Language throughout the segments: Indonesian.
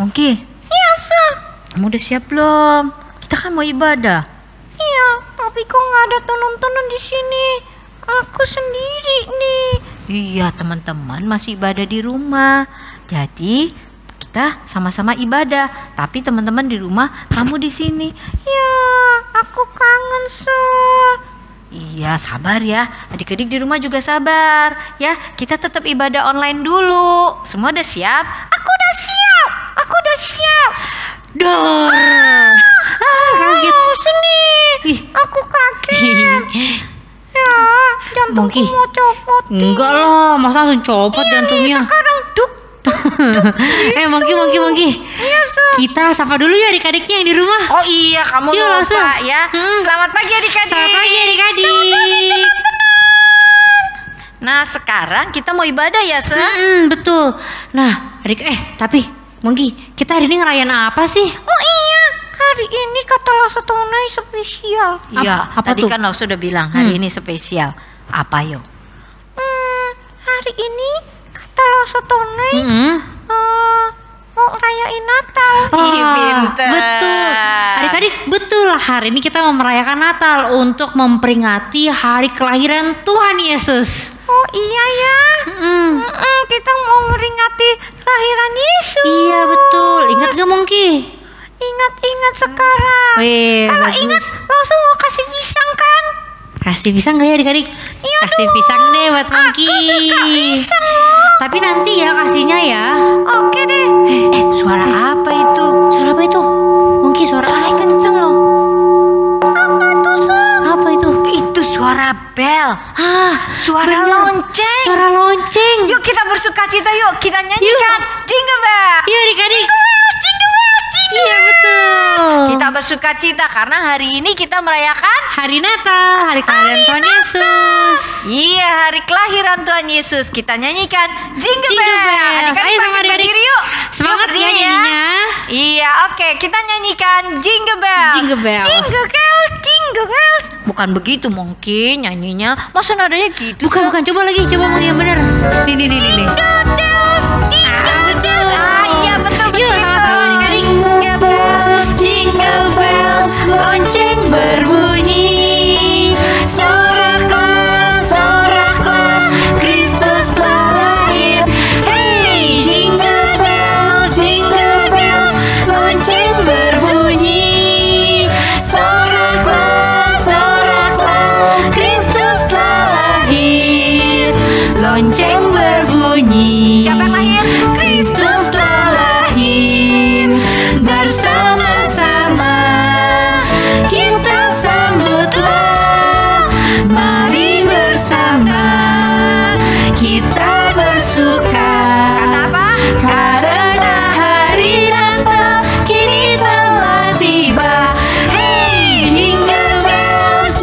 Mongki. Iya, Sa. Kamu udah siap belum? Kita kan mau ibadah. Iya, tapi kok nggak ada teman-teman di sini? Aku sendiri nih. Iya, teman-teman masih ibadah di rumah. Jadi kita sama-sama ibadah. Tapi teman-teman di rumah, kamu di sini. Ya, aku kangen, Sa. Iya, sabar ya. Adik-adik di rumah juga sabar. Ya, kita tetap ibadah online dulu. Semua udah siap? Aku udah siap. Aku udah siap. Dor. Kaget. Sini. Ih. Aku kaget. Ya, jantungku Mongki. mau copot. Enggak lah, masa langsung copot jantungnya. Sekarang duk. Mongki. Iya, Sa. Kita sapa dulu ya adik-adiknya yang di rumah. Oh iya, kamu Yuk, lupa langsung. ya. Selamat pagi adik-adik. Selamat pagi adik-adik. Nah, sekarang kita mau ibadah ya, Se? Betul. Nah, tapi Mungki, kita hari ini ngerayain apa sih? Oh iya, hari ini kata Lasa Tonai spesial. Iya, apa tadi tuh? kan lo sudah bilang hari ini spesial. Apa yo? Hari ini kata Lasa Tonai mau rayain Natal. Ih, pinter. Betul. Adik-adik, betul. Hari ini kita mau merayakan Natal untuk memperingati hari kelahiran Tuhan Yesus. Oh iya ya. Kita mau memperingati kelahiran Yesus. Iya betul. Ingat gak Mungki? Ingat sekarang. Wih, Kalau bagus. ingat langsung mau kasih pisang kan? Kasih pisang gak ya adik-adik? Iya Kasih dong. pisang deh buat Mungki. Aku suka pisang loh. Tapi nanti ya kasihnya ya. Oke deh. Suara apa itu? Suara apa itu? Mungki suara Kenceng loh. Apa tuh, Sob? apa itu? Itu suara bel. Suara bener. lonceng. Suara lonceng. Yuk kita bersuka cita, yuk kita nyanyikan Jingle Bell. Yuk adik-adik. Iya betul. Kita bersuka cita karena hari ini kita merayakan Hari Natal, hari kelahiran Tuhan Yesus. iya, hari kelahiran Tuhan Yesus. Kita nyanyikan Jingle Jingle Bell. Bell. Adik-adik Ayo sama bangkit adik-adik. berdiri yuk. Semangat Yuk ya berdiri nyanyinya. Iya, oke. Kita nyanyikan Jingle Bell. Jingle Bell. Jingle bells, jingle bells. Bukan begitu mungkin nyanyinya. Masa nadanya gitu? Bukan, coba lagi, coba mau yang benar. Nih. Betul. Iya, betul. Yuk sama-sama adik-adik. Jingle bells, lonceng berbunyi. Soraklah, Kristus telah lahir. Hey, jingle bells, lonceng berbunyi. Soraklah, Kristus telah lahir. Lonceng berbunyi. Siapa yang lahir? Kristus telah lahir. Bersama-sama kita sambutlah. Mari bersama kita bersuka. Kata apa? Karena hari Natal kini telah tiba. Hey, jingle bells,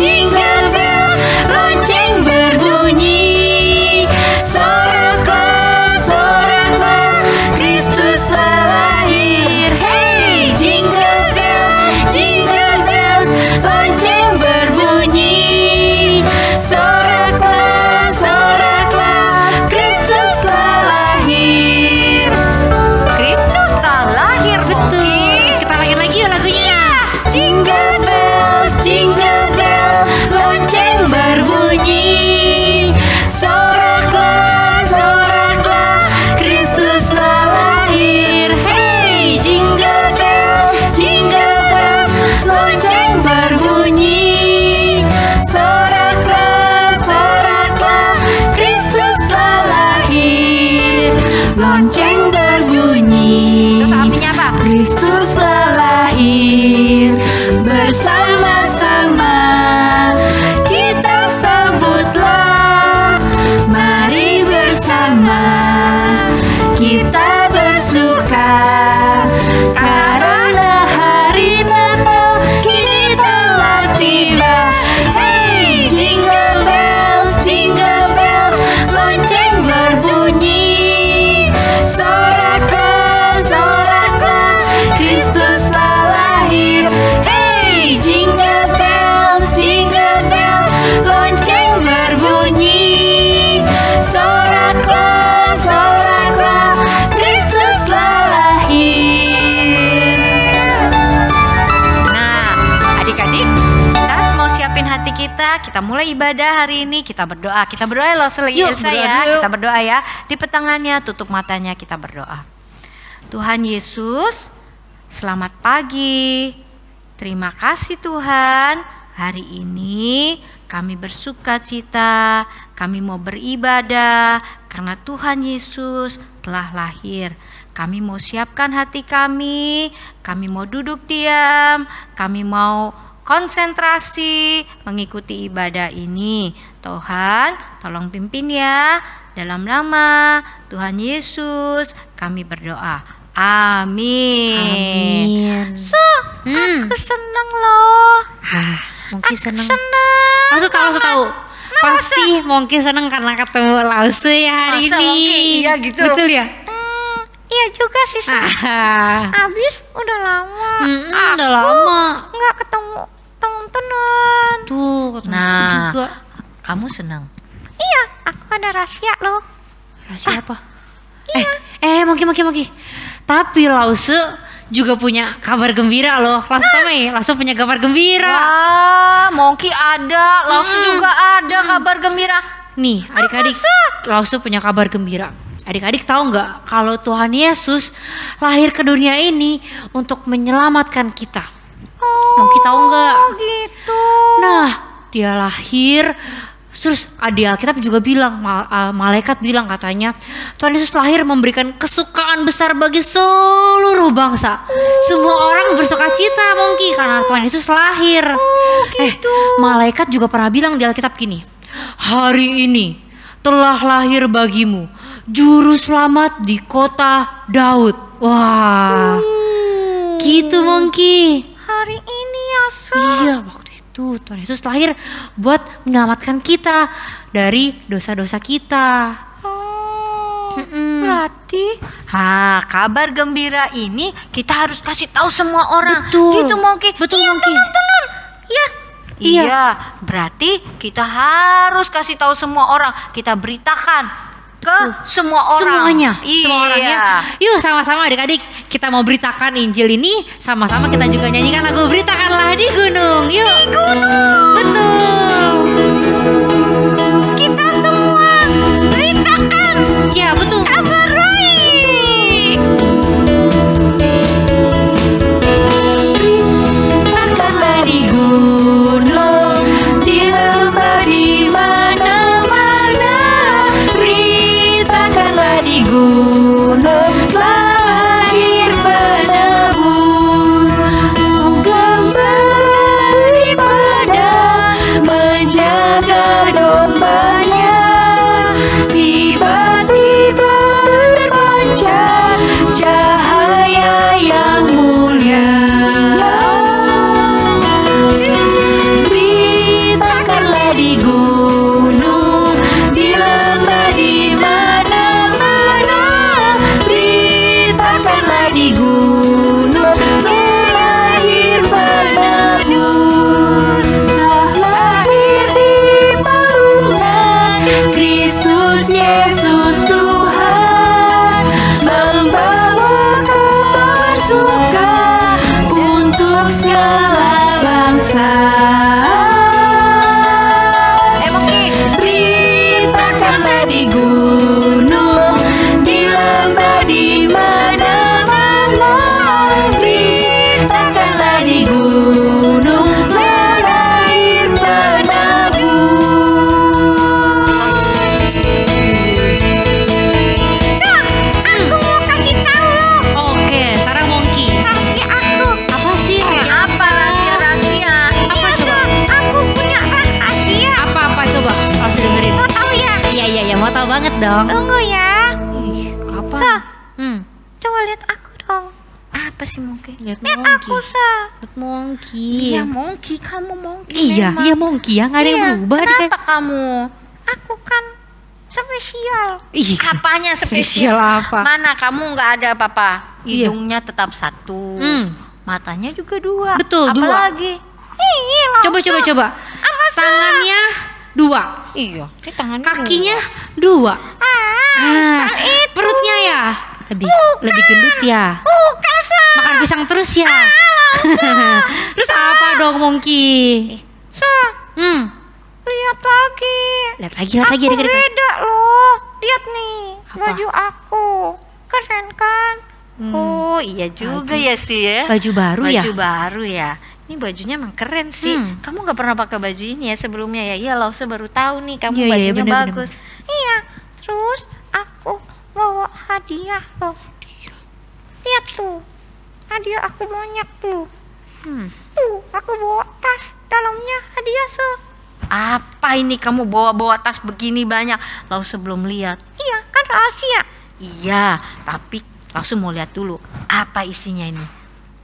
lonceng berbunyi. Soraklah, Kristus telah lahir. Hey, jingle bells, lonceng berbunyi. Soraklah, Kristus telah lahir. Kristus telah lahir. Betul. Kita main lagi yuk lagunya. Jingle bells, lonceng berbunyi. Soraklah, Kristus telah lahir. Hey, jingle bells, lonceng berbunyi. Soraklah, Kristus telah lahir. Lonceng berbunyi. Terus artinya apa? Kristus telah lahir. Bersama-sama kita sambutlah. Mari bersama kita bersuka. Karena hari Natal kini telah tiba. Hey, jingle bells, lonceng berbunyi. Soraklah, Kristus telah lahir. Hey, jingle bells, lonceng berbunyi. Soraklah, Kristus telah lahir. Nah, adik-adik, kita mau siapin hati kita. Kita mulai ibadah hari ini. Kita berdoa. Kita berdoa loh, Yuk, Elsa berdoa ya. dulu. Kita berdoa ya. Di petangannya, tutup matanya, kita berdoa. Tuhan Yesus, selamat pagi. Terima kasih Tuhan. Hari ini kami bersuka cita. Kami mau beribadah karena Tuhan Yesus telah lahir. Kami mau siapkan hati kami. Kami mau duduk diam. Kami mau konsentrasi mengikuti ibadah ini. Tuhan, tolong pimpin ya. Dalam nama Tuhan Yesus kami berdoa. Amin. Amin. Aku seneng loh. Mongki seneng. Seneng. Langsung tahu. Pasti Mongki seneng karena ketemu Lause ya hari Masa ini. Mongki? Iya gitu. Betul ya? Iya juga sih, Sa. Abis udah lama. Udah lama. Nggak ketemu temen-temen. Tuh, ketemu Nah. juga. Kamu senang? Iya, aku ada rahasia loh. Rahasia apa? Mongki. Tapi Lause juga punya kabar gembira loh. Lause punya kabar gembira. Wah, Mongki ada, Lause juga ada kabar gembira. Nih, adik-adik, Lause punya kabar gembira. Adik-adik tahu nggak kalau Tuhan Yesus lahir ke dunia ini untuk menyelamatkan kita? Mongki tahu nggak? Oh gitu. Nah, dia lahir. Terus di Alkitab juga bilang, malaikat bilang katanya Tuhan Yesus lahir memberikan kesukaan besar bagi seluruh bangsa. Semua orang bersuka cita Mongki karena Tuhan Yesus lahir. Malaikat juga pernah bilang di Alkitab gini, hari ini telah lahir bagimu juru selamat di kota Daud. Wah, gitu Mongki. Hari ini ya, Sa. Iya, waktu itu Tuhan Yesus lahir buat menyelamatkan kita dari dosa-dosa kita. Berarti Kabar gembira ini kita harus kasih tahu semua orang. Betul. Gitu Mongki. Betul Mongki. Iya. Iya. Iya, berarti kita harus kasih tahu semua orang. Kita beritakan ke semua orang. Semuanya, Iya. semua orangnya. Yuk sama-sama adik-adik kita mau beritakan Injil ini. Sama-sama kita juga nyanyikan lagu Beritakanlah di Gunung. Yuk. Di gunung. Betul. kita semua beritakan Ya betul. kabar baik. Beritakanlah di gunung, di lembah, di mana-mana. Beritakanlah di gunung, lahir penebus. Gambar daripada menjaga dombanya. Tiba-tiba terpancar cahaya yang mulia. Beritakanlah di gunung, di lembah, di mana-mana. Beritakanlah di gunung, terlahir penebus. Telah lahir di palungan Kristus Yesus Tuhan, membawa kabar suka untuk segala bangsa. Mongki. Beritakanlah di gunung, di lembah, di mana-mana. Beritakanlah di gunung, terlahir penebus. Aku mau kasih tahu loh Oke, sekarang Mongki. rahasia aku. Apa sih? Apa rahasia? Apa Iya, coba? Sa. Aku punya rahasia. Apa coba? Harus dengerin. Mau tahu ya? Iya, mau tahu banget dong. Tunggu ya. Ih, kapan? Sa, Hmm, coba lihat aku dong. Apa sih Mongki? lihat Lihat Mongki. aku, Sa. Lihat Mongki. Iya Mongki, kamu Mongki. Iya, memang. iya Mongki ya, nggak ada yang Iya, berubah deh kan. Kenapa kamu? Aku kan spesial. Iya. Apanya Spesial spesial? apa? Mana kamu nggak ada apa-apa? Iya. Hidungnya tetap satu. Hmm. Matanya juga dua. Betul, Apa dua. lagi? Iya, Coba. Tangannya 2, Iya. Ini tangan kakinya 2. Perutnya ya lebih gendut ya. Bukan, Sa. Makan pisang terus ya. Terus apa dong Mongki? Sa, lihat lagi. Lihat lagi Aku adik-adik. beda loh. Lihat nih, Apa? baju aku. Keren kan? Oh iya juga ya sih ya. Baju baru ya? Baju baru ya. Ini bajunya emang keren sih. Kamu nggak pernah pakai baju ini ya sebelumnya ya? Iya loh, saya baru tahu nih kamu Iya, iya, bajunya bener, bagus. Iya, terus aku bawa hadiah loh. Lihat tuh, hadiah aku banyak tuh. Tuh, aku bawa tas, dalamnya hadiah, Sa. Apa ini kamu bawa-bawa tas begini banyak? Lalu sebelum lihat. Iya, kan rahasia. Iya, tapi langsung mau lihat dulu. Apa isinya ini?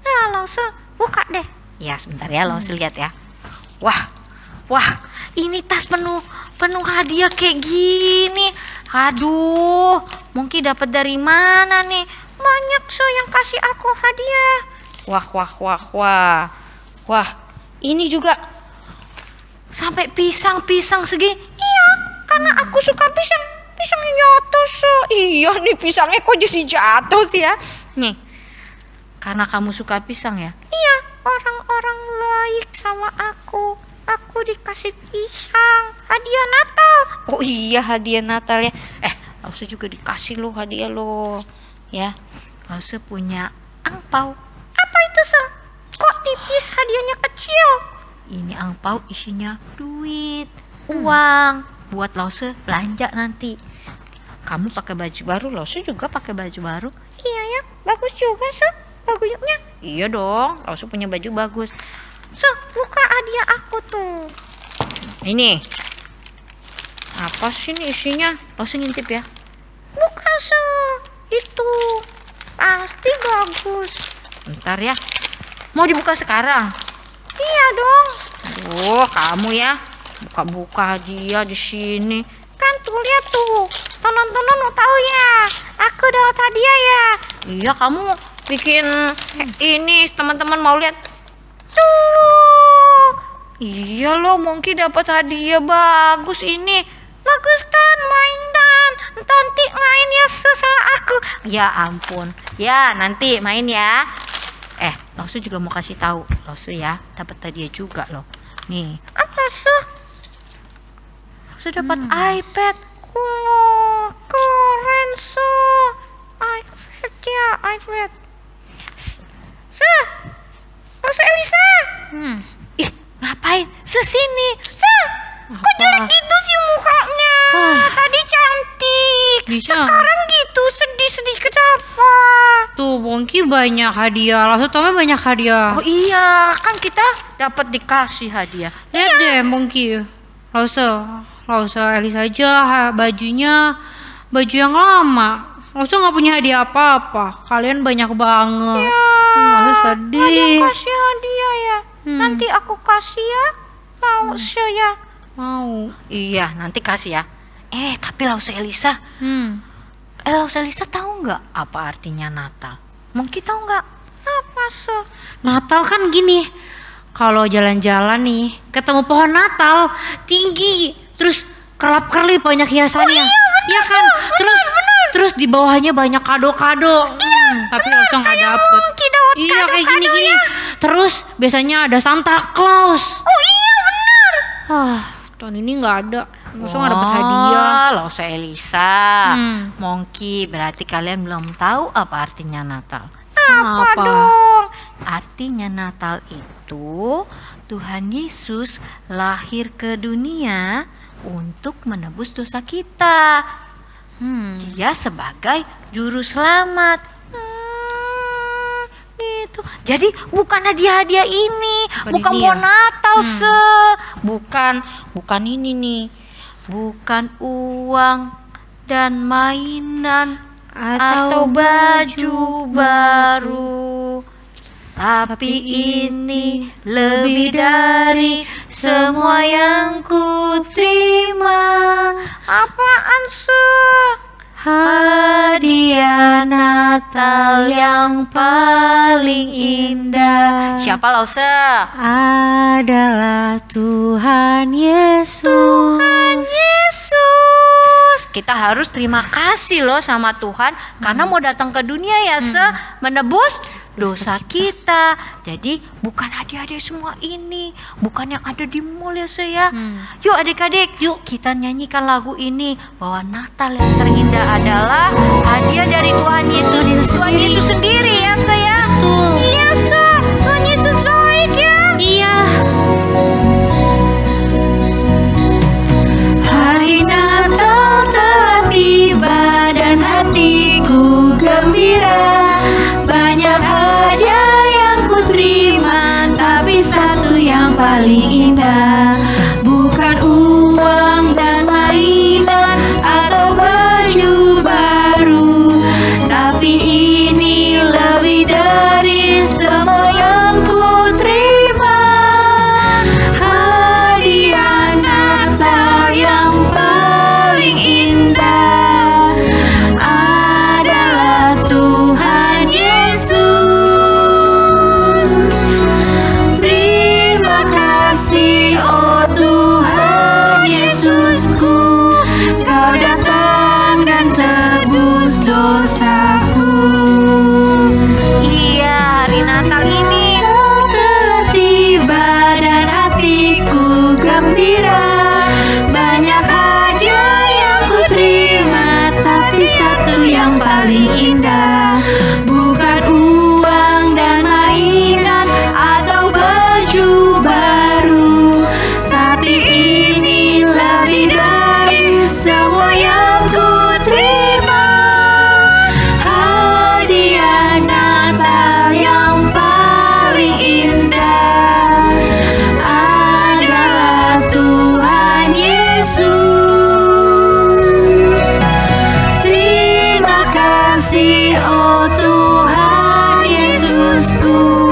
Ya, Lause, buka deh. Ya sebentar ya, Lause lihat ya. Wah, ini tas penuh hadiah kayak gini. Aduh, Monkey dapat dari mana nih? Banyak yang kasih aku hadiah. Wah, ini juga sampai pisang segini. Iya, karena aku suka pisang. Pisangnya jatuh, Iya nih, pisangnya kok jadi jatuh sih ya? Nih, karena kamu suka pisang ya? Iya, orang-orang baik sama aku. Aku dikasih pisang, hadiah Natal. Oh iya, hadiah Natal ya. Lause juga dikasih lo hadiah lo. Ya, Lause punya angpau. Apa itu, Kok tipis hadiahnya kecil? Ini angpau isinya duit, uang. Buat Lause belanja nanti. Kamu pakai baju baru, Lause juga pakai baju baru. Iya ya, bagus juga, bajunya. Iya dong, Lause punya baju bagus. Buka hadiah aku tuh. Ini apa sih nih isinya? Lause ngintip ya. Buka, itu pasti bagus. Bentar ya, mau dibuka sekarang? Iya dong. Aduh, kamu ya buka-buka hadiah di sini. Kan tuh lihat tuh, tonton mau tahu ya. Aku dapat hadiah ya. Iya, kamu bikin ini teman-teman mau lihat. Tuh. Iya loh, Monkey dapat hadiah bagus ini. Bagus kan, mainan. Nanti main ya sama aku. Ya ampun. Ya, nanti main ya. Lause juga mau kasih tahu. Lause ya, dapat hadiah juga loh. Nih. Apa, Lause dapat iPad. Wah, keren, iPad ya, iPad. Lause Elisa. Ih, ngapain? Sesini. Kok jelek gitu sih mukanya? Tadi cantik. Bisa. Sekarang gitu, sedih-sedih kenapa? Tuh, Monkey banyak hadiah. Lause Tommy banyak hadiah. Oh iya, kan kita dapat dikasih hadiah. Lihat deh, Monkey. Lause Elisa aja bajunya baju yang lama. Lause nggak punya hadiah apa-apa. Kalian banyak banget. Lause sedih. Ada kasih hadiah ya. Nanti aku kasih ya. Mau ya. Mau. Iya, nanti kasih ya. Tapi Lause Elisa. Lause Elisa tahu nggak apa artinya Natal? Monkey tahu nggak? Apa, Natal kan gini. Kalau jalan-jalan nih, ketemu pohon Natal tinggi, terus kerlap-kerlip banyak hiasannya. Iya kan? Terus di bawahnya banyak kado-kado. Tapi Lause nggak dapet. Iya, kayak gini-gini. Terus biasanya ada Santa Claus. Oh iya, benar. Tahun ini nggak ada. Lause nggak dapet hadiah. Lause Elisa, Monkey, berarti kalian belum tahu apa artinya Natal. Apa dong? Artinya Natal itu Tuhan Yesus lahir ke dunia untuk menebus dosa kita. Dia sebagai juru selamat. Gitu. Jadi bukan hadiah-hadiah ini, bukan ini pohon ya? Natal, bukan ini nih, bukan uang dan mainan atau baju baru, tapi ini lebih dari semua yang ku terima. Apaan, Hadiah Natal yang paling indah Siapa Lause? adalah Tuhan Yesus. Tuhan Yesus. Kita harus terima kasih loh sama Tuhan karena mau datang ke dunia ya menebus dosa kita. Jadi bukan hadiah-hadiah semua ini, bukan yang ada di mall ya ya. Yuk adik-adik, yuk kita nyanyikan lagu ini bahwa Natal yang terindah adalah hadiah dari Tuhan Yesus. Tuhan Yesus sendiri ya ya. Iya Tuhan Yesus baik ya. Iya. Hari Natal telah tiba dan hatiku gembira. Banyak hadiah yang ku terima, tapi satu yang paling indah. Bukan uang dan mainan atau baju baru, tapi ini lebih gembira. Banyak hadiah yang ku terima, tapi satu yang paling indah. Bukan uang dan mainan atau baju baru, tapi ini lebih dari semua yang ku terima. Hadiah Natal yang paling indah adalah Tuhan Yesus. Terima kasih oh Tuhan Yesusku,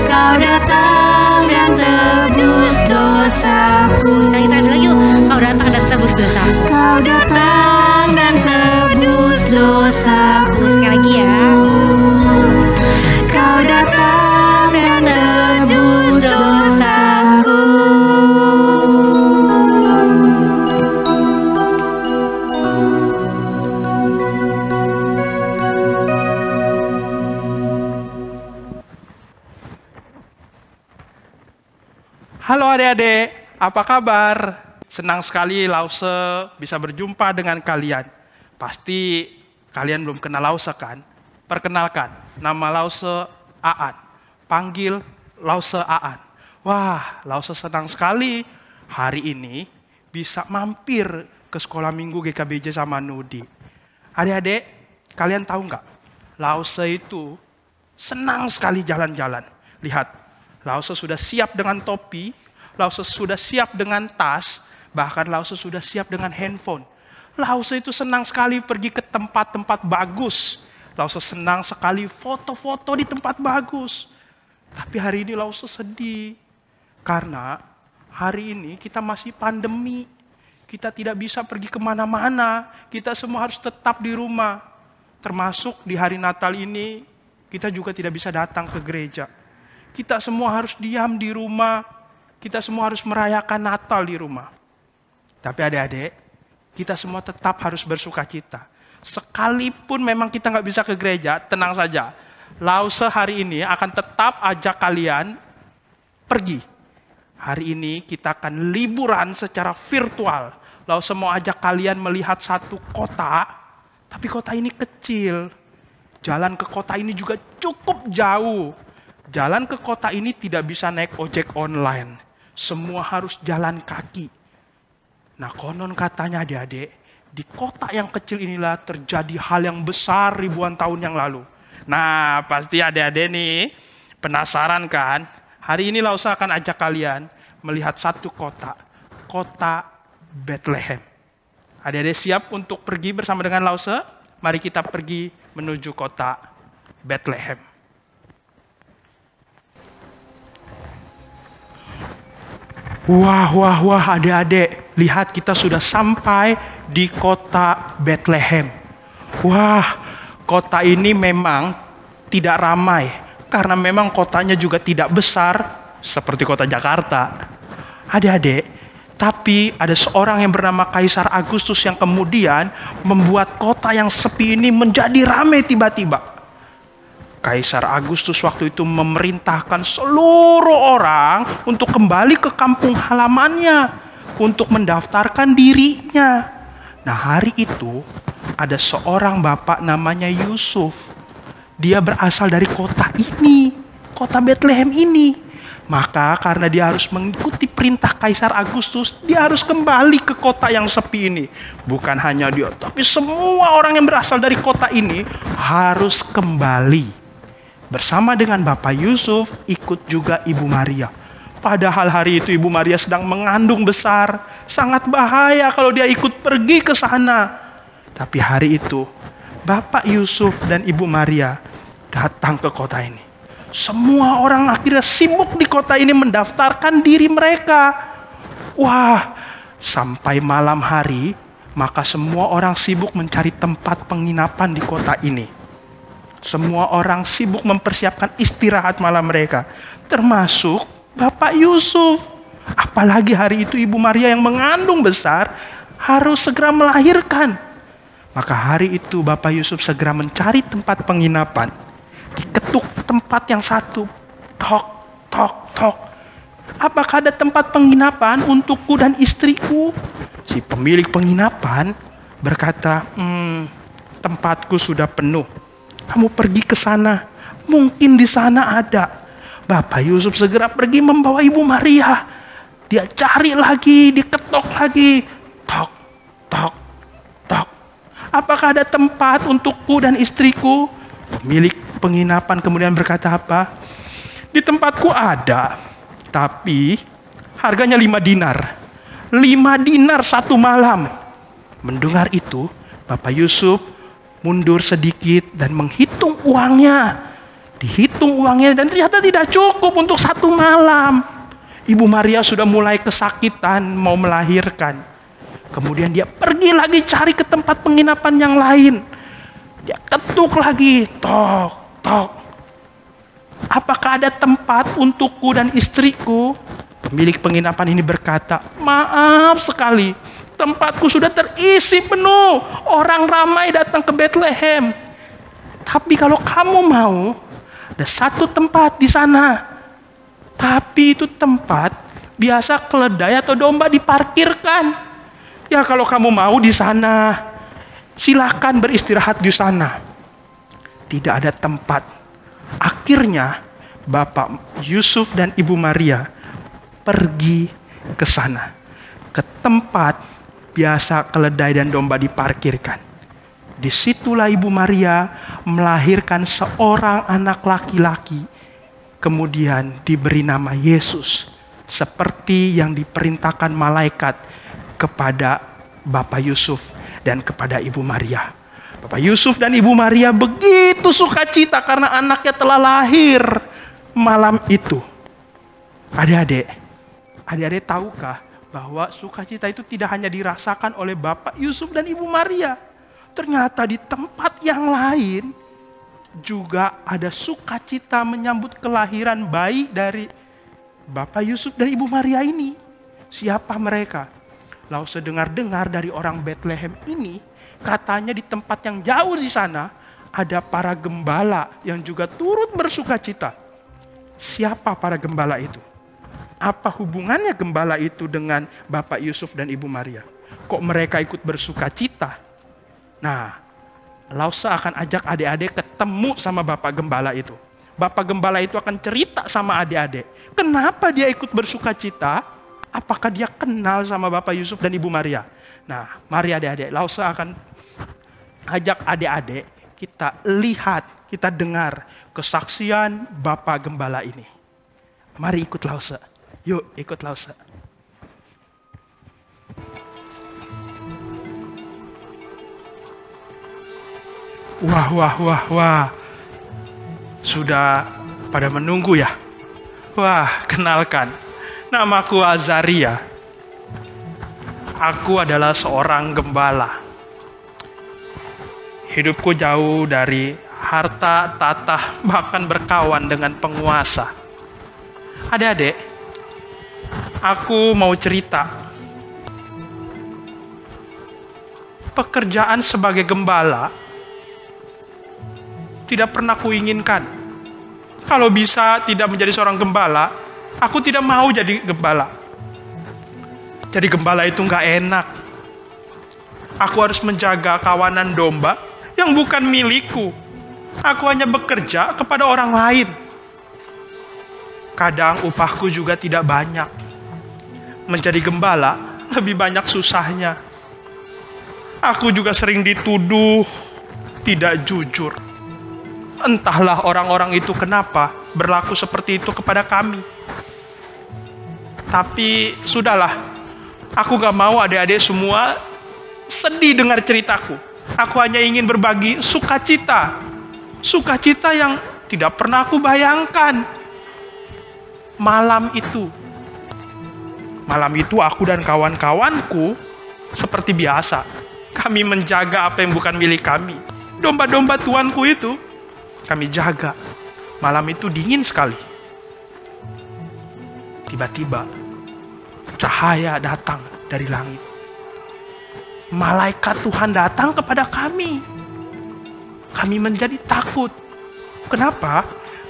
Kau datang dan tebus dosaku. Sekali kita ada lagi yuk. Kau datang dan tebus dosaku. Kau datang dan tebus dosaku. Sekali lagi ya. Kau datang dan tebus dosaku. Halo adik-adik, apa kabar? Senang sekali Lause bisa berjumpa dengan kalian. Pasti kalian belum kenal Lause kan? Perkenalkan, nama Lause Aan. Panggil Lause Aan. Wah, Lause senang sekali hari ini bisa mampir ke sekolah minggu GKBJ sama Nudi. Adik-adik, kalian tahu nggak? Lause itu senang sekali jalan-jalan. Lihat. Lause sudah siap dengan topi, Lause sudah siap dengan tas, bahkan Lause sudah siap dengan handphone. Lause itu senang sekali pergi ke tempat-tempat bagus. Lause senang sekali foto-foto di tempat bagus. Tapi hari ini Lause sedih, karena hari ini kita masih pandemi. Kita tidak bisa pergi kemana-mana, kita semua harus tetap di rumah. Termasuk di hari Natal ini, kita juga tidak bisa datang ke gereja. Kita semua harus diam di rumah. Kita semua harus merayakan Natal di rumah. Tapi adik-adik, kita semua tetap harus bersuka cita. Sekalipun memang kita nggak bisa ke gereja, tenang saja. Lause hari ini akan tetap ajak kalian pergi. Hari ini kita akan liburan secara virtual. Lause mau ajak kalian melihat satu kota, tapi kota ini kecil. Jalan ke kota ini juga cukup jauh. Jalan ke kota ini tidak bisa naik ojek online. Semua harus jalan kaki. Nah, konon katanya adik-adik, di kota yang kecil inilah terjadi hal yang besar ribuan tahun yang lalu. Nah, pasti adik-adik nih penasaran kan? Hari ini Lause akan ajak kalian melihat satu kota. Kota Bethlehem. Adik-adik siap untuk pergi bersama dengan Lause? Mari kita pergi menuju kota Bethlehem. Wah, adik-adik, lihat kita sudah sampai di kota Bethlehem. Wah, kota ini memang tidak ramai, karena memang kotanya juga tidak besar seperti kota Jakarta. Adik-adik, tapi ada seorang yang bernama Kaisar Agustus yang kemudian membuat kota yang sepi ini menjadi ramai tiba-tiba. Kaisar Agustus waktu itu memerintahkan seluruh orang untuk kembali ke kampung halamannya untuk mendaftarkan dirinya. Nah, hari itu ada seorang bapak namanya Yusuf. Dia berasal dari kota ini, kota Bethlehem ini. Maka karena dia harus mengikuti perintah Kaisar Agustus, dia harus kembali ke kota yang sepi ini. Bukan hanya dia, tapi semua orang yang berasal dari kota ini harus kembali. Bersama dengan Bapak Yusuf, ikut juga Ibu Maria. Padahal hari itu Ibu Maria sedang mengandung besar. Sangat bahaya kalau dia ikut pergi ke sana. Tapi hari itu, Bapak Yusuf dan Ibu Maria datang ke kota ini. Semua orang akhirnya sibuk di kota ini mendaftarkan diri mereka. Wah, sampai malam hari, maka semua orang sibuk mencari tempat penginapan di kota ini. Semua orang sibuk mempersiapkan istirahat malam mereka. Termasuk Bapak Yusuf. Apalagi hari itu Ibu Maria yang mengandung besar harus segera melahirkan. Maka hari itu Bapak Yusuf segera mencari tempat penginapan. Diketuk tempat yang satu. Tok, tok, tok. apakah ada tempat penginapan untukku dan istriku? Si pemilik penginapan berkata, tempatku sudah penuh. Kamu pergi ke sana, mungkin di sana ada. Bapak Yusuf segera pergi membawa Ibu Maria. Dia cari lagi, diketok lagi. Tok, tok, tok. Apakah ada tempat untukku dan istriku? Pemilik penginapan kemudian berkata apa? Di tempatku ada, tapi harganya 5 dinar. 5 dinar 1 malam. Mendengar itu, Bapak Yusuf mundur sedikit dan menghitung uangnya. Dihitung uangnya dan ternyata tidak cukup untuk 1 malam. Ibu Maria sudah mulai kesakitan mau melahirkan. Kemudian dia pergi lagi cari ke tempat penginapan yang lain. Dia ketuk lagi, tok, tok. Apakah ada tempat untukku dan istriku? Pemilik penginapan ini berkata, maaf sekali, tempatku sudah terisi penuh. Orang ramai datang ke Bethlehem. Tapi kalau kamu mau, ada 1 tempat di sana. Tapi itu tempat biasa keledai atau domba diparkirkan. Ya kalau kamu mau di sana, silakan beristirahat di sana. Tidak ada tempat. Akhirnya Bapak Yusuf dan Ibu Maria pergi ke sana. Ke tempat biasa keledai dan domba diparkirkan. Disitulah Ibu Maria melahirkan seorang anak laki-laki. Kemudian diberi nama Yesus. Seperti yang diperintahkan malaikat kepada Bapak Yusuf dan kepada Ibu Maria. Bapak Yusuf dan Ibu Maria begitu sukacita karena anaknya telah lahir malam itu. Adik-adik tahukah bahwa sukacita itu tidak hanya dirasakan oleh Bapak Yusuf dan Ibu Maria. Ternyata di tempat yang lain juga ada sukacita menyambut kelahiran bayi dari Bapak Yusuf dan Ibu Maria ini. Siapa mereka? Lalu sedengar-dengar dari orang Bethlehem ini, katanya di tempat yang jauh di sana ada para gembala yang juga turut bersukacita. Siapa para gembala itu? Apa hubungannya gembala itu dengan Bapak Yusuf dan Ibu Maria? Kok mereka ikut bersukacita? Nah, Lausa akan ajak adik-adik ketemu sama Bapak Gembala itu. Bapak Gembala itu akan cerita sama adik-adik. Kenapa dia ikut bersukacita? Apakah dia kenal sama Bapak Yusuf dan Ibu Maria? Nah, mari adik-adik, Lausa akan ajak adik-adik kita lihat, kita dengar kesaksian Bapak Gembala ini. Mari ikut Lausa. Yuk, ikut Lausa. Wah. Sudah pada menunggu ya? Wah, kenalkan. Namaku Azaria. Aku adalah seorang gembala. Hidupku jauh dari harta, tahta, bahkan berkawan dengan penguasa. Adik-adik, aku mau cerita. Pekerjaan sebagai gembala tidak pernah kuinginkan. Kalau bisa tidak menjadi seorang gembala, aku tidak mau jadi gembala. Jadi gembala itu nggak enak. Aku harus menjaga kawanan domba yang bukan milikku. Aku hanya bekerja kepada orang lain. Kadang upahku juga tidak banyak. Menjadi gembala lebih banyak susahnya. Aku juga sering dituduh tidak jujur. Entahlah orang-orang itu kenapa berlaku seperti itu kepada kami. Tapi sudahlah, aku gak mau adik-adik semua sedih dengar ceritaku. Aku hanya ingin berbagi sukacita. Sukacita yang tidak pernah aku bayangkan. Malam itu aku dan kawan-kawanku seperti biasa. Kami menjaga apa yang bukan milik kami. Domba-domba tuanku itu kami jaga. Malam itu dingin sekali. Tiba-tiba cahaya datang dari langit. Malaikat Tuhan datang kepada kami. Kami menjadi takut. Kenapa?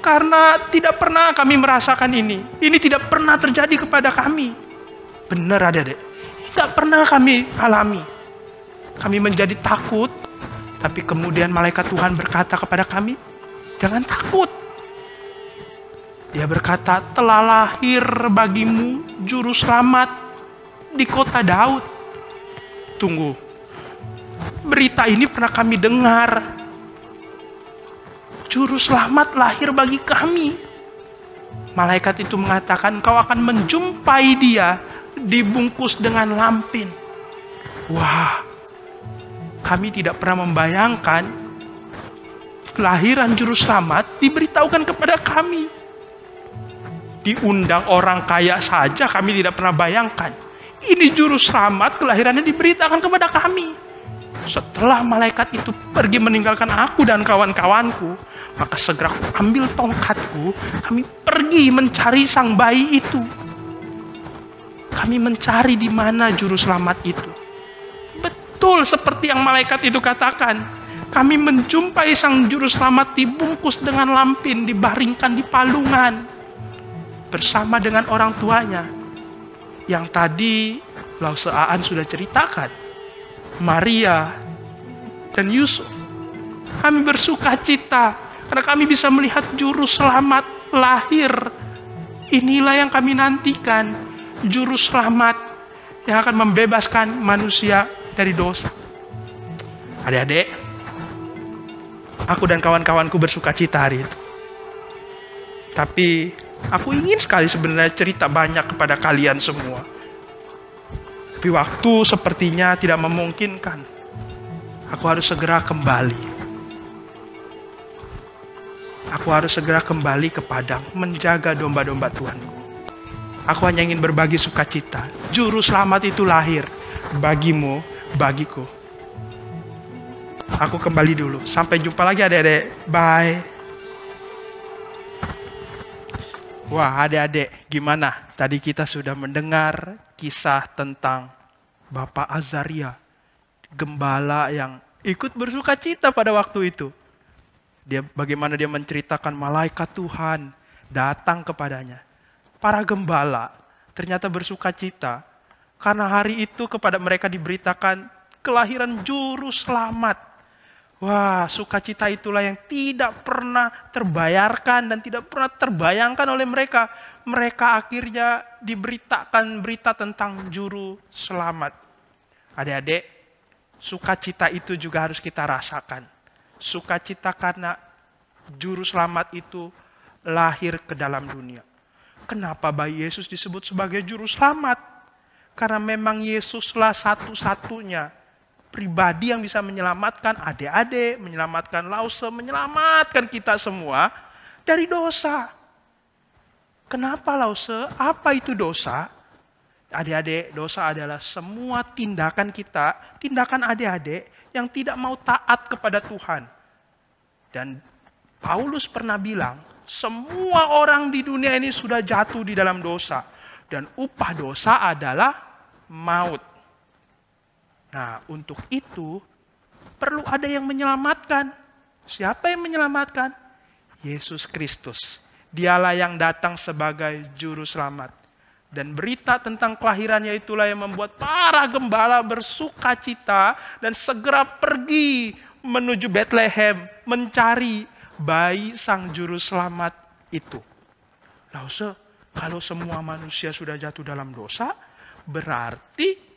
karena tidak pernah kami merasakan ini. Ini tidak pernah terjadi kepada kami. Benar adik-adik, tidak pernah kami alami. Kami menjadi takut, tapi kemudian malaikat Tuhan berkata kepada kami, jangan takut. Dia berkata, telah lahir bagimu juru selamat di kota Daud. Tunggu, berita ini pernah kami dengar. Juru selamat lahir bagi kami. Malaikat itu mengatakan, kau akan menjumpai dia dibungkus dengan lampin. Wah, kami tidak pernah membayangkan kelahiran juru selamat diberitahukan kepada kami. Diundang orang kaya saja kami tidak pernah bayangkan. Ini juru selamat kelahirannya diberitakan kepada kami. Setelah malaikat itu pergi meninggalkan aku dan kawan-kawanku, maka segera aku ambil tongkatku, kami pergi mencari sang bayi itu. Kami mencari di mana juru selamat itu. Betul seperti yang malaikat itu katakan. Kami menjumpai sang juru selamat dibungkus dengan lampin, dibaringkan di palungan bersama dengan orang tuanya yang tadi Lause Aan sudah ceritakan, Maria dan Yusuf. Kami bersuka cita karena kami bisa melihat juru selamat lahir. Inilah yang kami nantikan, juru selamat yang akan membebaskan manusia dari dosa. Adik-adik, aku dan kawan-kawanku bersuka cita hari itu. Tapi aku ingin sekali sebenarnya cerita banyak kepada kalian semua. Tapi waktu sepertinya tidak memungkinkan. Aku harus segera kembali. Aku harus segera kembali ke padang menjaga domba-domba Tuhanku. Aku hanya ingin berbagi sukacita. Juru selamat itu lahir bagimu, bagiku. Aku kembali dulu. Sampai jumpa lagi adik-adik. Bye. Wah, adik-adik, gimana? Tadi kita sudah mendengar kisah tentang Bapak Azaria, gembala yang ikut bersuka cita pada waktu itu. Bagaimana dia menceritakan malaikat Tuhan datang kepadanya. Para gembala ternyata bersuka cita karena hari itu kepada mereka diberitakan kelahiran juru selamat. Wah, sukacita itulah yang tidak pernah terbayarkan dan tidak pernah terbayangkan oleh mereka. Mereka akhirnya diberitakan berita tentang juru selamat. Adik-adik, sukacita itu juga harus kita rasakan. Sukacita karena juru selamat itu lahir ke dalam dunia. Kenapa bayi Yesus disebut sebagai juru selamat? Karena memang Yesuslah satu-satunya pribadi yang bisa menyelamatkan adik-adik, menyelamatkan Lause, menyelamatkan kita semua dari dosa. Kenapa Lause? Apa itu dosa? Adik-adik, dosa adalah semua tindakan kita, tindakan adik-adik yang tidak mau taat kepada Tuhan. Dan Paulus pernah bilang, semua orang di dunia ini sudah jatuh di dalam dosa. Dan upah dosa adalah maut. Nah, untuk itu perlu ada yang menyelamatkan. Siapa yang menyelamatkan? Yesus Kristus. Dialah yang datang sebagai juru selamat. Dan berita tentang kelahirannya itulah yang membuat para gembala bersuka cita dan segera pergi menuju Bethlehem mencari bayi sang juru selamat itu. Lause, kalau semua manusia sudah jatuh dalam dosa, berarti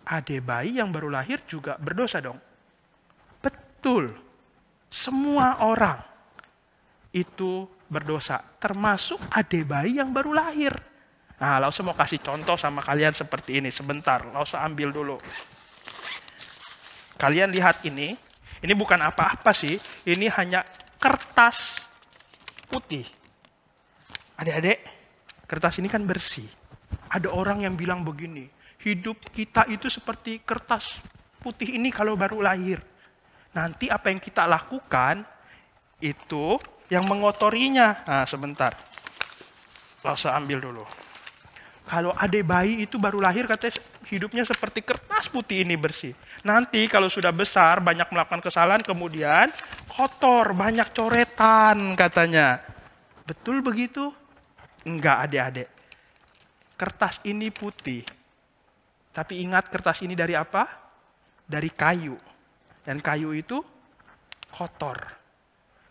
adik bayi yang baru lahir juga berdosa dong. Betul. Semua orang itu berdosa. Termasuk adik bayi yang baru lahir. Nah, Lause mau kasih contoh sama kalian seperti ini. Sebentar, Lause ambil dulu. Kalian lihat ini. Ini bukan apa-apa sih. Ini hanya kertas putih. Adik-adik, kertas ini kan bersih. Ada orang yang bilang begini, hidup kita itu seperti kertas putih ini kalau baru lahir. Nanti apa yang kita lakukan itu yang mengotorinya. Nah, sebentar. Lause ambil dulu. Kalau adik bayi itu baru lahir katanya hidupnya seperti kertas putih ini bersih. Nanti kalau sudah besar banyak melakukan kesalahan kemudian kotor, banyak coretan katanya. Betul begitu? Enggak, adik-adik. Kertas ini putih. Tapi ingat, kertas ini dari apa? Dari kayu. Dan kayu itu kotor.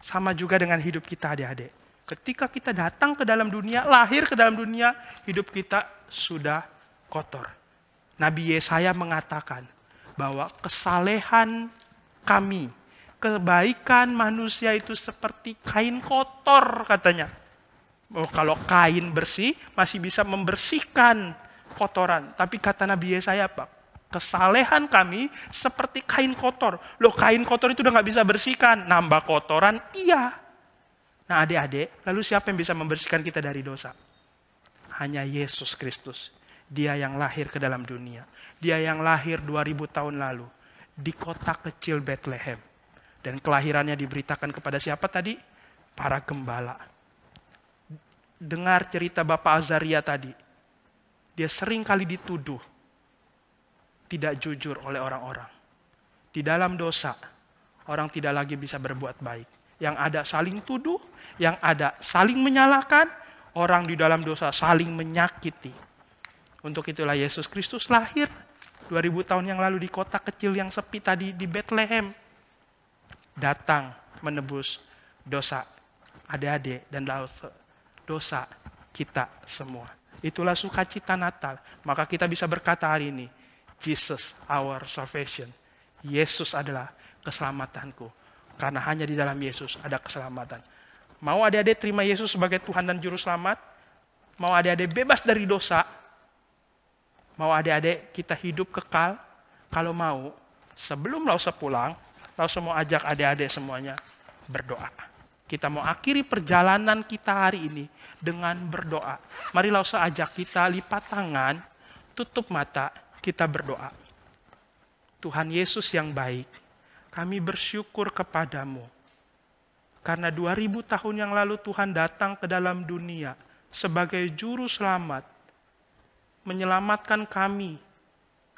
Sama juga dengan hidup kita, adik-adik. Ketika kita datang ke dalam dunia, lahir ke dalam dunia, hidup kita sudah kotor. Nabi Yesaya mengatakan bahwa kesalehan kami, kebaikan manusia itu seperti kain kotor, katanya. Oh, kalau kain bersih masih bisa membersihkan kotoran. Tapi kata Nabi Yesaya, Pak, kesalehan kami seperti kain kotor. Loh, kain kotor itu udah gak bisa bersihkan. Nambah kotoran, iya. Nah, adik-adik, lalu siapa yang bisa membersihkan kita dari dosa? Hanya Yesus Kristus. Dia yang lahir ke dalam dunia. Dia yang lahir 2000 tahun lalu di kota kecil Bethlehem. Dan kelahirannya diberitakan kepada siapa tadi? Para gembala. Dengar cerita Bapak Azaria tadi. Dia sering kali dituduh tidak jujur oleh orang-orang. Di dalam dosa, orang tidak lagi bisa berbuat baik. Yang ada saling tuduh, yang ada saling menyalahkan, orang di dalam dosa saling menyakiti. Untuk itulah Yesus Kristus lahir 2000 tahun yang lalu di kota kecil yang sepi tadi di Bethlehem. Datang menebus dosa adik-adik dan dosa kita semua. Itulah sukacita Natal. Maka kita bisa berkata hari ini, Jesus our salvation. Yesus adalah keselamatanku. Karena hanya di dalam Yesus ada keselamatan. Mau adik-adik terima Yesus sebagai Tuhan dan Juru Selamat? Mau adik-adik bebas dari dosa? Mau adik-adik kita hidup kekal? Kalau mau, sebelum Lause pulang, Lause mau ajak adik-adik semuanya berdoa. Kita mau akhiri perjalanan kita hari ini dengan berdoa. Mari Lause ajak kita lipat tangan, tutup mata, kita berdoa. Tuhan Yesus yang baik, kami bersyukur kepadamu. Karena 2000 tahun yang lalu Tuhan datang ke dalam dunia sebagai juru selamat. Menyelamatkan kami,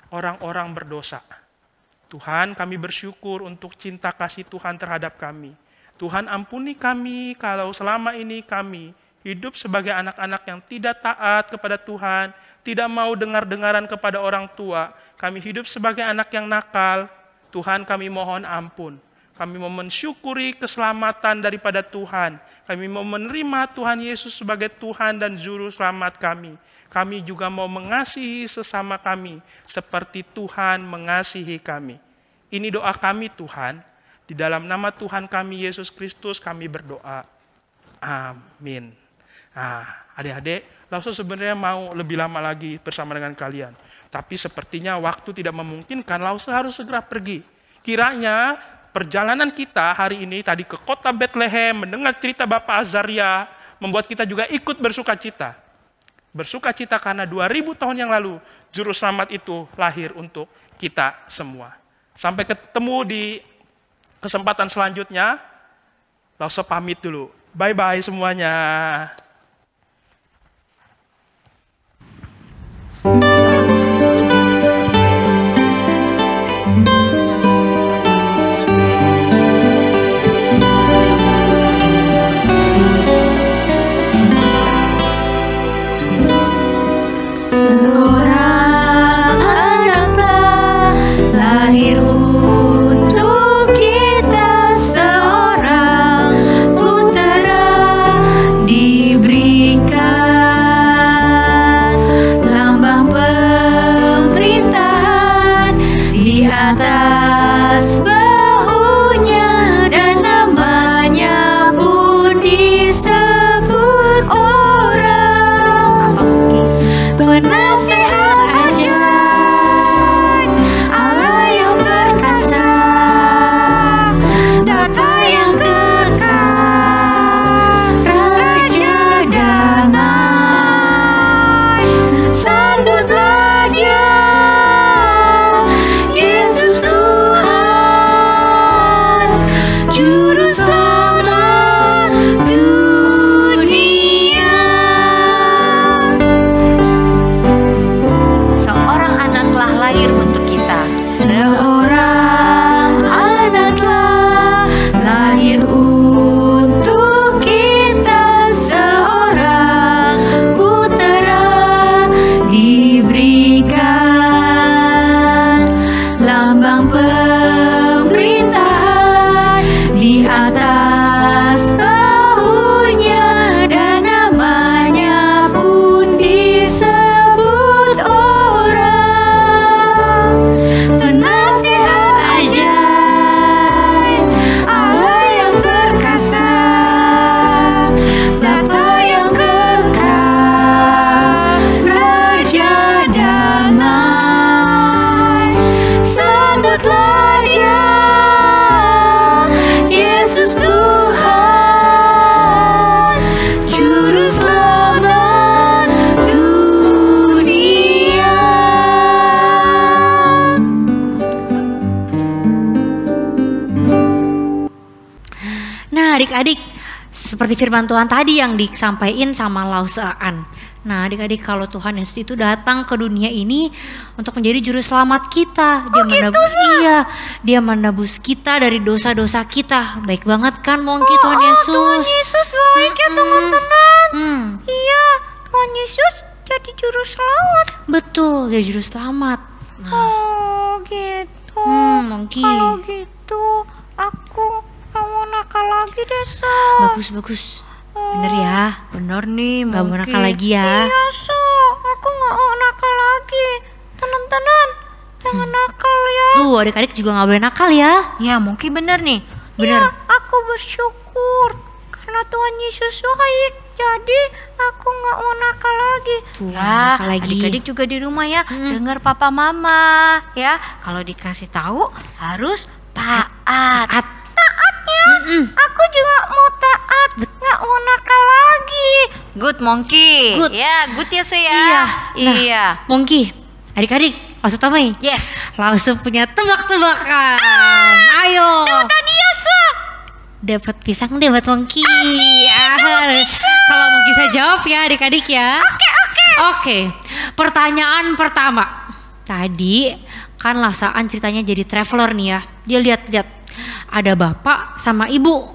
orang-orang berdosa. Tuhan, kami bersyukur untuk cinta kasih Tuhan terhadap kami. Tuhan, ampuni kami kalau selama ini kami hidup sebagai anak-anak yang tidak taat kepada Tuhan, tidak mau dengar-dengaran kepada orang tua. Kami hidup sebagai anak yang nakal. Tuhan, kami mohon ampun. Kami mau mensyukuri keselamatan daripada Tuhan. Kami mau menerima Tuhan Yesus sebagai Tuhan dan Juru Selamat kami. Kami juga mau mengasihi sesama kami seperti Tuhan mengasihi kami. Ini doa kami Tuhan. Di dalam nama Tuhan kami Yesus Kristus kami berdoa. Amin. Nah, adik-adik, Lause sebenarnya mau lebih lama lagi bersama dengan kalian. Tapi sepertinya waktu tidak memungkinkan, Lause harus segera pergi. Kiranya perjalanan kita hari ini tadi ke kota Bethlehem, mendengar cerita Bapak Azaria, membuat kita juga ikut bersuka cita. Bersuka cita karena 2000 tahun yang lalu, Juru Selamat itu lahir untuk kita semua. Sampai ketemu di kesempatan selanjutnya, Lause pamit dulu. Bye-bye semuanya. Seorang anak telah lahir untuk kita, seorang putera diberikan, lambang pemerintahan di atas bahunya, dan namanya pun disebut orang penasehat ajaib, Allah yang perkasa, Bapa yang kekal, Raja damai. Sambutlah Dia, Yesus Tuhan, Juru Selamat dunia. 2000 tahun yang lalu, Tuhan datang ke dalam dunia sebagai juru selamat. Tuhan ampuni kami kalau selama ini kami hidup sebagai anak-anak yang nakal. Tuhan, kami mohon ampun. Kami mau mensyukuri keselamatan daripada Tuhan. Kami hidup sebagai anak yang nakal. seperti firman Tuhan tadi yang disampaikan sama Lausaan. Nah adik-adik, kalau Tuhan Yesus itu datang ke dunia ini untuk menjadi juru selamat kita. Dia menebus, dia menebus kita dari dosa-dosa kita. Baik banget kan Mongki, Tuhan Yesus. Tuhan Yesus baik ya teman-teman. Iya, Tuhan Yesus jadi juru selamat. Betul, jadi juru selamat. Oh gitu. Mongki. Kalau gitu aku gak mau nakal lagi deh, So. Bagus. Bener ya. Bener nih, Gak mau Mongki. nakal lagi ya. Iya, So. Aku gak mau nakal lagi. Tenan-tenan, jangan nakal ya. Tuh adik-adik juga gak boleh nakal ya. Ya, Mongki bener nih. Bener. Ya, aku bersyukur karena Tuhan Yesus baik. Jadi aku gak mau nakal lagi. Tuh, Ya, nakal lagi. adik-adik juga di rumah ya, dengar papa mama ya. Kalau dikasih tahu harus taat. Aku juga mau taat. Gak mau nakal lagi. Good Mongki. Good. Ya, good ya saya. Iya. Nah, Iya. Mongki, adik-adik, langsung tahu nih. Yes. Langsung punya tebak-tebakan. Ayo. Tadi ya, So. Dapat pisang deh buat Mongki. Kalau Mongki bisa jawab ya adik-adik ya. Oke. Pertanyaan pertama. Tadi kan Lausaan ceritanya jadi traveler nih ya. Dia lihat-lihat ada bapak sama ibu.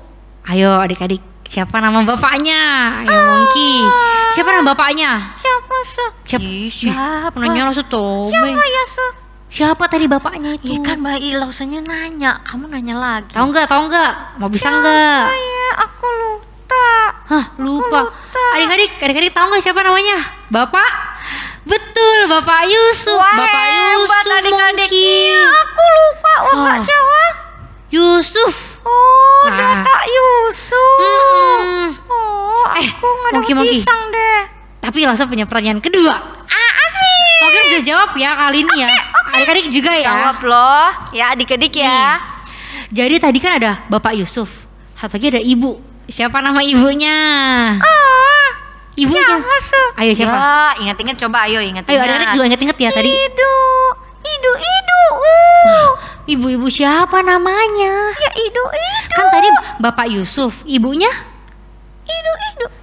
Ayo adik-adik, siapa nama bapaknya? Ayo Mongki. Siapa nama bapaknya? Siapa, So? Siapa? Nanya langsung Tome. Siapa ya, So? Siapa tadi bapaknya itu? Iya kan bayi lausanya nanya, kamu nanya lagi. Tahu nggak? Mau bisa nggak? Iya, aku lupa. Hah, lupa. Adik-adik tahu nggak siapa namanya? Bapak? Betul, Bapak Yusuf. Wah, Bapak hebat Yusuf, adik-adik. Mongki. Aku lupa. Bapak Oh. siapa? Yusuf. Oh, Nah. Bapak Yusuf. Mm-mm. Oh, aku nggak dapat Mongki. pisang deh. Tapi langsung punya pertanyaan kedua. Asik. Mungkin bisa jawab ya kali ini ya. Adik-adik juga ya. Jawab loh, ya adik-adik ya. Nih. Jadi tadi kan ada Bapak Yusuf. Satu lagi ada ibu. Siapa nama ibunya? Ibunya. Siapa, So? Ayo siapa? Ya, ingat-ingat coba, ayo ingat-ingat. Ayo adik-adik juga inget-inget ya tadi. Idu. Ibu-ibu siapa namanya? Ya, Idu. Kan tadi Bapak Yusuf, ibunya? Idu.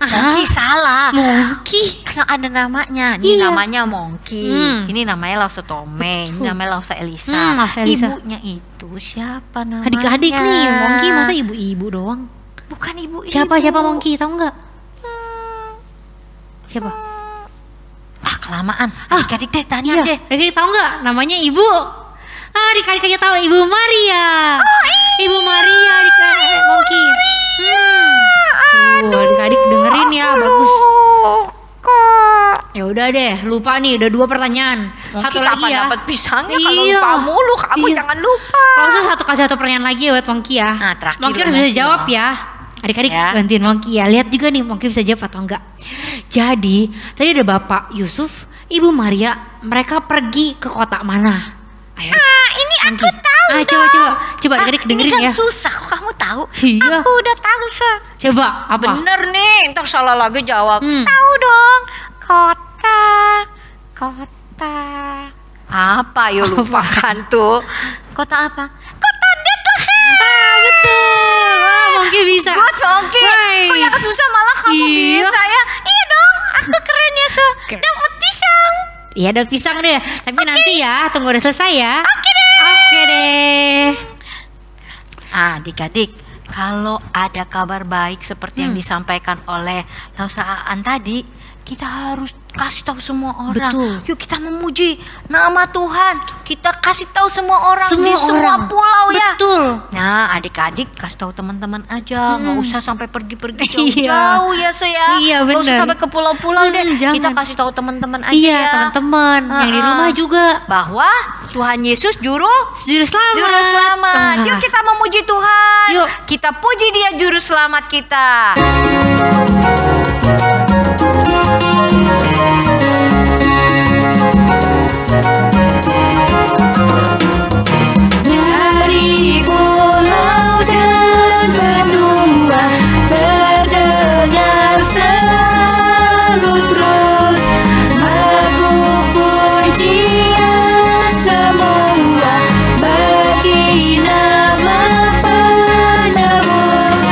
Mongki salah. Mongki. Karena ada namanya. Nih Iya. namanya Mongki. Ini namanya Lausa Tome. Ini namanya Lausa Elisa. Lausa Elisa. Ibunya itu siapa namanya? Adik-adik nih, Mongki masa ibu-ibu doang? Bukan ibu. Siapa Mongki, tahu nggak? Siapa? Ah, kelamaan. Adik-adik deh tanya deh. Adik-adik tahu nggak namanya ibu? Adik-adik aja tahu, Ibu Maria. Ibu Maria, adik-adik Mongki. Tuh, adik-adik dengerin ya, bagus. Kok. Ya udah deh, lupa nih, udah 2 pertanyaan. Satu lagi ya. Dapat pisangnya kalau Iya. lupa mulu, kamu Iya. jangan lupa. Langsung kasih satu pertanyaan lagi ya buat Mongki ya. Nah, terakhir Mongki harus loh, bisa Mongki jawab loh. ya. Adik-adik Ya. bantuin Mongki ya. Lihat juga nih Mongki bisa jawab atau enggak. Jadi tadi ada Bapak Yusuf, Ibu Maria, mereka pergi ke kota mana? Ayo. Ini aku tahu. Coba adik-adik dengerin Ini kan ya. susah, kok kamu tahu? Iya. Aku udah tahu, So. Coba apa? Bener nih, ntar salah lagi jawab. Tahu dong. Kota. Apa? Yo lupakan tuh. Kota apa? Betul. Mongki bisa. Good, Mongki. Hai. Kok yang susah malah kamu Iya. bisa ya? Iya dong. Aku keren ya, So. Keren. Dapat pisang. Iya ada pisang deh. Tapi nanti ya, tunggu udah selesai ya. Oke deh. Adik-adik, kalau ada kabar baik seperti yang disampaikan oleh Lausaan tadi, kita harus kasih tahu semua orang. Betul. Yuk kita memuji nama Tuhan. Kita kasih tahu semua orang di Semua semua orang. pulau ya. Betul. Nah, adik-adik kasih tahu teman-teman aja, nggak usah sampai pergi-pergi Iya. jauh-jauh ya saya. Iya, Nggak usah bener. sampai ke pulau-pulau deh. jangan. Kita kasih tahu teman-teman aja Iya ya. teman-teman yang di rumah juga. Bahwa Tuhan Yesus juru Juru selamat. Yuk kita memuji Tuhan. Yuk. Kita puji Dia juru selamat kita. Dari pulau dan benua terdengar selalu terus lagu pujian semua bagi nama penebus.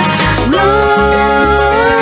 Gloria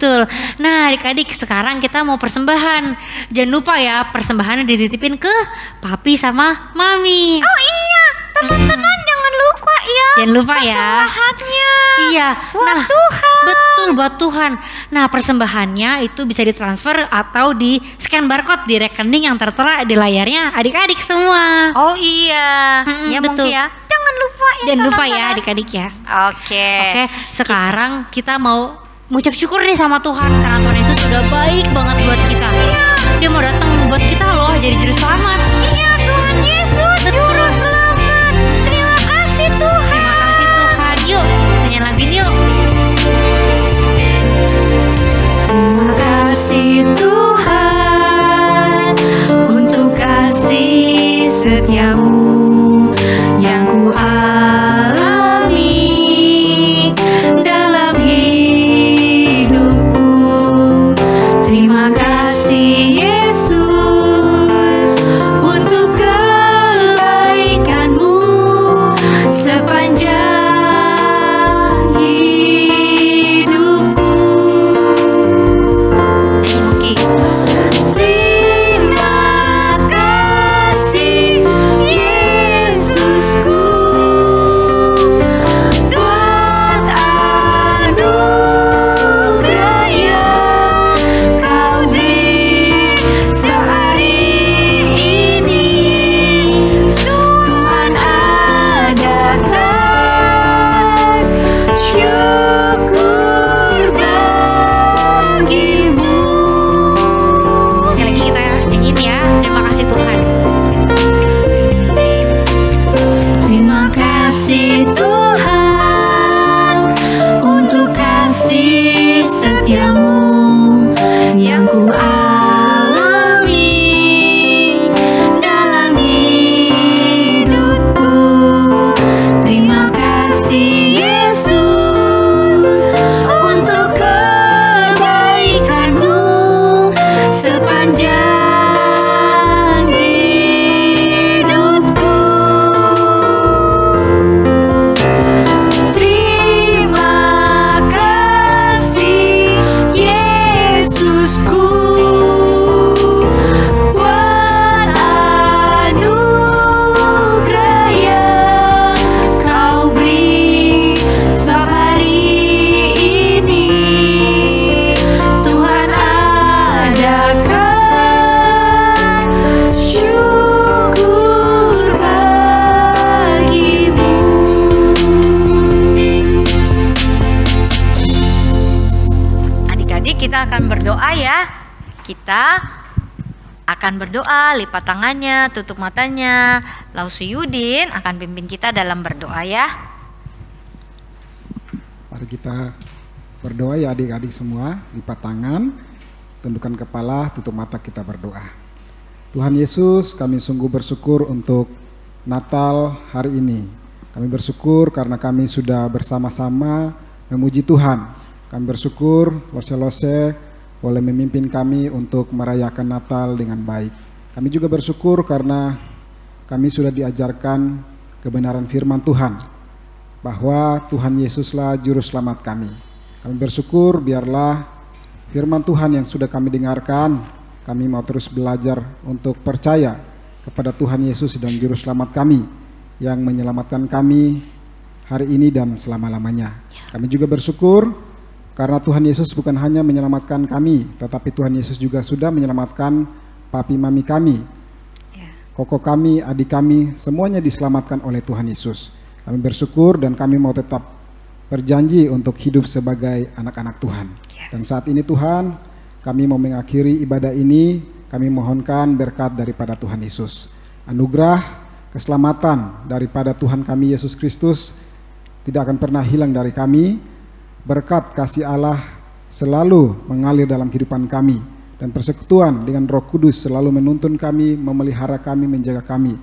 betul. Nah adik-adik sekarang kita mau persembahan. Jangan lupa ya persembahannya dititipin ke papi sama mami. Oh iya, teman-teman jangan lupa ya. Jangan lupa ya. Persembahannya. Iya. Buat Tuhan. Betul buat Tuhan. Nah persembahannya itu bisa ditransfer atau di scan barcode di rekening yang tertera di layarnya adik-adik semua. Oh iya. Ya betul. mungkin ya. Jangan lupa ya. Jangan lupa ya teman-teman. adik-adik ya. Oke. Oke, sekarang kita mau mengucap syukur nih sama Tuhan karena Tuhan Yesus sudah baik banget buat kita. Dia mau datang buat kita loh jadi juru selamat. Iya, Tuhan Yesus juru selamat. Terima kasih Tuhan. Terima kasih Tuhan. Yuk, nyanyi lagi yuk. Terima kasih Tuhan untuk kasih setiamu yang ku alami dalam hidupku. Terima kasih Yesus untuk kebaikanmu sepanjang hidupku. Oke. Terima kasih Yesusku buat anugerah yang kau beri sehari ini. Tuhan adakan syukur bagimu. Sekali lagi kita nyanyiin ya. Terima kasih Tuhan. Terima kasih Tuhan untuk kasih setiamu yang ku alami dalam hidupku. Terima kasih Yesus untuk kebaikanmu sepanjang hidupku. Terima kasih Yesusku buat anugerah yang kau beri sebab hari ini Tuhan adakan syukur bagimu. Adik-adik kita akan berdoa ya. Kita akan berdoa, lipat tangannya, tutup matanya. Lausu Yudin akan pimpin kita dalam berdoa ya. Mari kita berdoa ya adik-adik semua, lipat tangan, tundukkan kepala, tutup mata, kita berdoa. Tuhan Yesus, kami sungguh bersyukur untuk Natal hari ini. Kami bersyukur karena kami sudah bersama-sama memuji Tuhan. Kami bersyukur Lose-Lose boleh memimpin kami untuk merayakan Natal dengan baik. Kami juga bersyukur karena kami sudah diajarkan kebenaran firman Tuhan, bahwa Tuhan Yesuslah juru selamat kami. Kami bersyukur biarlah firman Tuhan yang sudah kami dengarkan, kami mau terus belajar untuk percaya kepada Tuhan Yesus dan juru selamat kami yang menyelamatkan kami hari ini dan selama-lamanya. Kami juga bersyukur karena Tuhan Yesus bukan hanya menyelamatkan kami, tetapi Tuhan Yesus juga sudah menyelamatkan papi mami kami, koko kami, adik kami, semuanya diselamatkan oleh Tuhan Yesus. Kami bersyukur dan kami mau tetap berjanji untuk hidup sebagai anak-anak Tuhan. Dan saat ini Tuhan, kami mau mengakhiri ibadah ini, kami mohonkan berkat daripada Tuhan Yesus. Anugerah, keselamatan daripada Tuhan kami Yesus Kristus tidak akan pernah hilang dari kami. Berkat kasih Allah selalu mengalir dalam kehidupan kami, dan persekutuan dengan Roh Kudus selalu menuntun kami, memelihara kami, menjaga kami.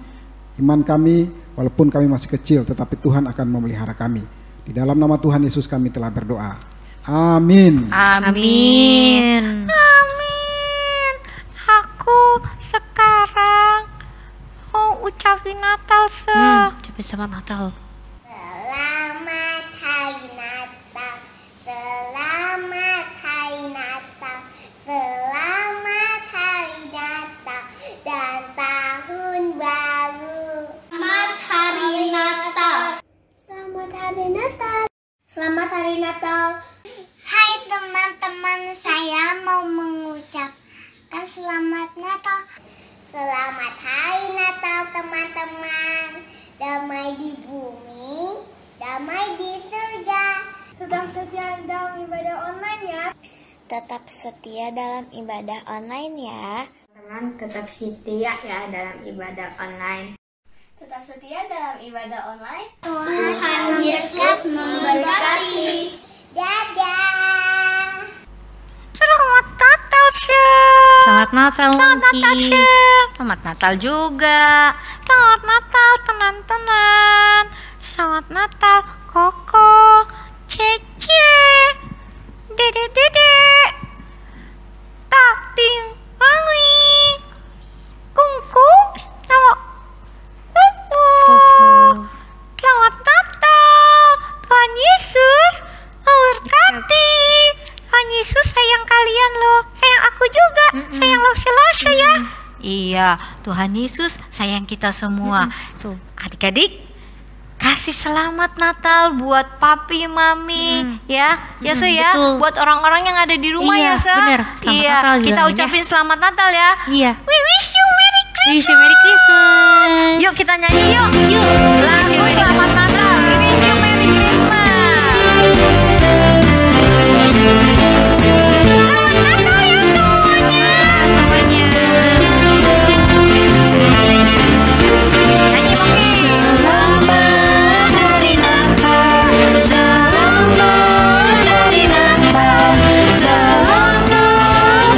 Iman kami walaupun kami masih kecil, tetapi Tuhan akan memelihara kami. Di dalam nama Tuhan Yesus kami telah berdoa. Amin. Amin. Amin. Aku sekarang mau ucapin Natal Cepet selamat Natal. Selamat Hari Natal. Selamat Hari Natal. hari Natal. Hai teman-teman, saya mau mengucapkan selamat Natal. Selamat hari Natal teman-teman. Damai di bumi, damai di surga. Tetap setia dalam ibadah online ya. Tetap setia dalam ibadah online ya. Teman tetap setia ya dalam ibadah online. Tetap setia dalam ibadah online. Tuhan Yesus memberkati. Dadah. Selamat Natal, Syah. Selamat Natal, Selamat Natal, Monkey. Syah. Selamat Natal juga. Selamat Natal, teman-teman. Selamat Natal, Koko, Cece, Dede, Tating, Wangi, Kungku, sama Pupu. Selamat Natal, Tuhan Yesus memberkati. Tuhan Yesus sayang kalian loh, sayang aku juga, sayang Lose ya. Iya, Tuhan Yesus sayang kita semua. Tuh, adik-adik, kasih selamat Natal buat papi, mami, ya, so ya, betul. buat orang-orang yang ada di rumah Iya, ya, so. bener. Selamat Iya, Natal kita bilangin ucapin selamat Natal ya. Iya. We wish you Merry Christmas. Wish you Merry Christmas. Yuk kita nyanyi yuk. Yuk. Lagu Wish you Merry selamat Natal. We wish you Merry Christmas. Semuanya. Nyanyi Moki. Selamat hari Natal, selamat hari Natal, selamat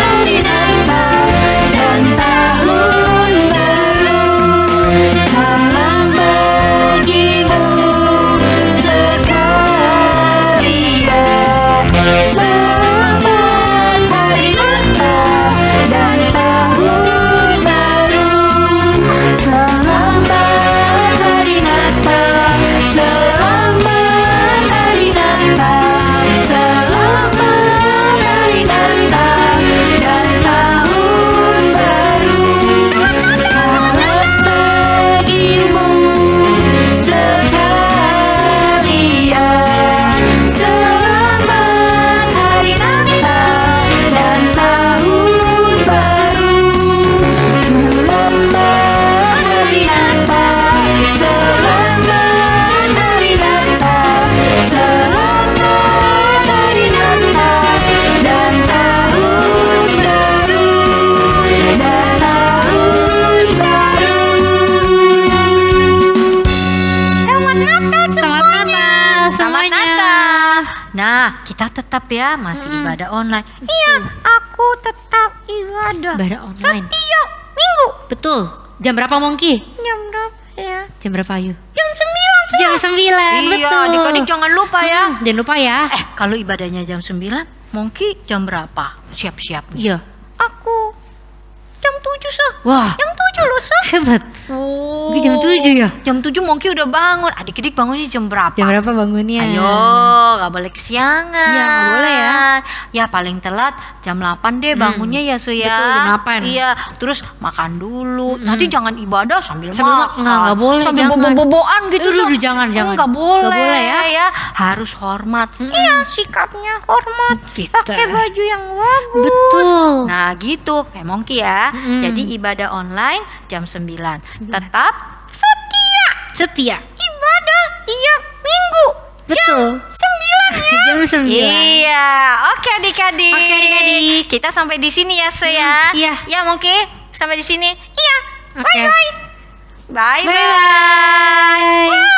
hari Natal dan tahun baru. Salam bagimu sekalian. Selamat hari Natal dan tahun baru. Selamat hari Natal, selamat hari Natal, selamat hari Natal dan tahun baru. Salam bagimu sekalian. Selamat hari Natal dan tahun baru. Selamat hari Natal, selamat hari Natal, selamat hari Natal dan tahun baru, dan tahun baru. Selamat Natal Selamat Natal Selamat semuanya. Natal. Nah, kita tetap ya masih ibadah online. Iya, aku tetap ibadah. Ibadah online. Setiap minggu. Betul. Jam berapa Monkey? Jam berapa ya? Jam berapa Ayu? Jam 9. Jam 9, Iya, betul. adik-adik jangan lupa ya. Jangan lupa ya. Kalau ibadahnya jam 9, Monkey jam berapa? Siap-siap. Iya. Aku jam 7, Sah. Wah, Jam 7 loh, Sah. hebat. Oh. Monkey jam 7 ya? Jam 7 Monkey udah bangun. Adik-adik bangunnya jam berapa? Jam berapa bangunnya? Ayo, gak boleh kesiangan. Iya, nggak boleh ya. Ya paling telat jam 8 deh bangunnya ya, Su ya. Betul, jam 8. Iya, terus makan dulu. Nanti jangan ibadah sambil makan. nggak boleh, Sambil jangan. bobo-boboan gitu. Aduh, Su. jangan. Nggak boleh, Nggak boleh ya. Harus hormat. Iya, sikapnya hormat. Pintar. Pakai baju yang bagus. Betul. Nah gitu, kayak Monkey ya. Jadi ibadah online jam 9. Tetap Setia. ibadah tiap minggu. Betul. 9 ya. Jam 9. Iya, oke adik-adik. Oke, adik-adik. Kita sampai di sini ya, Se ya. Iya. Ya, Monkey, sampai di sini. Iya. Oke. Bye bye. Bye Bye. bye.